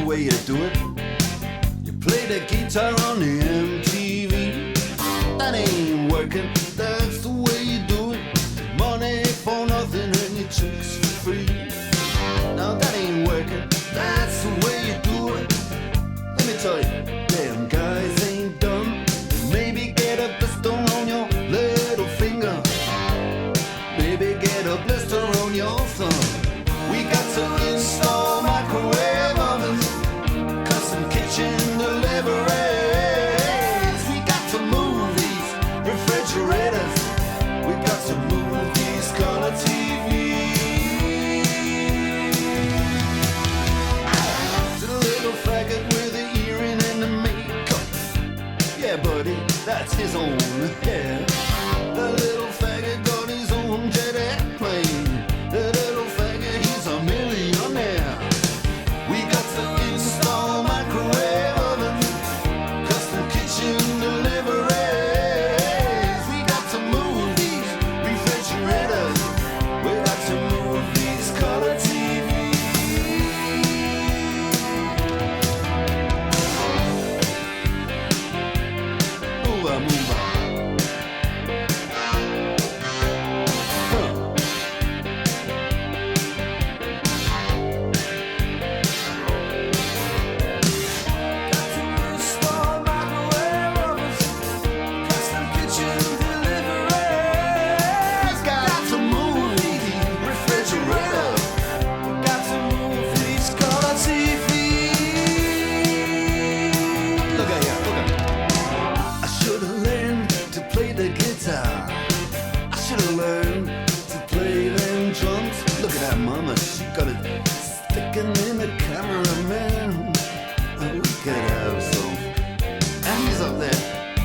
way you do it. You play the guitar on the MTV. That ain't working, that's the way you do it. Money for nothing and your chicks for free. Now that ain't working, that's the way you do it. Let me tell you, damn guys ain't dumb. Maybe get a blister on your little finger. Maybe get a blister on your thumb. We got to install microwave ovens, custom kitchen deliveries. We got to move these refrigerators. We got to move these color TVs. To the little faggot with the earring and the makeup. Yeah, buddy, that's his own hair. The little faggot got his own jet airplane. The little faggot, he's a millionaire. We got to install microwave ovens, custom kitchen deliveries. We got to move these refrigerators. We got to move these color TVs. Move on, move on.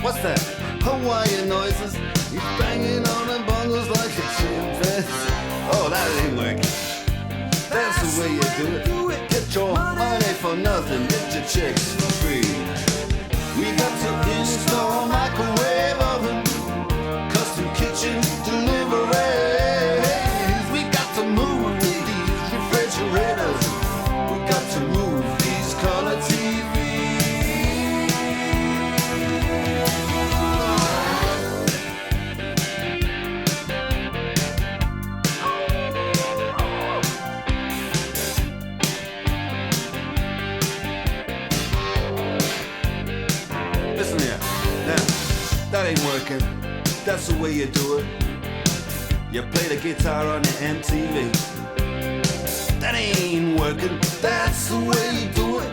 What's that? Hawaiian noises. He's banging on the bongos like a chimpanzee. Oh, that ain't working. That's the way you do it. Get your money for nothing. Get your chicks for free. We got to install microwave oven, custom kitchen deliveries. We got to move these refrigerators. We got to move these color TVs. Listen here, now, that ain't working. That's the way you do it. You play the guitar on the MTV. That ain't working. That's the way you do it.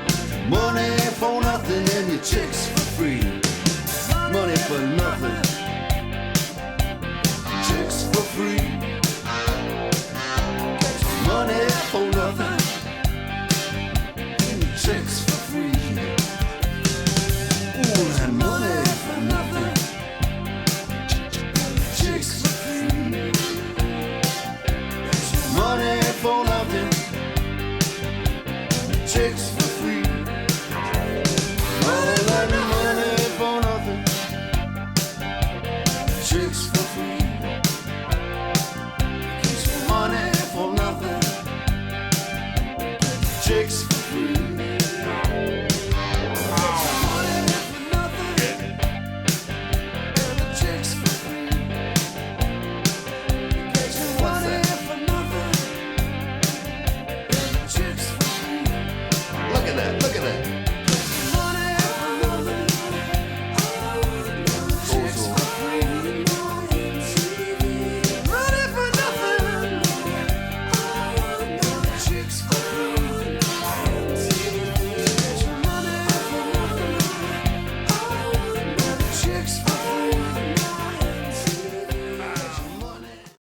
Money for nothing and your chicks for free. Money for nothing.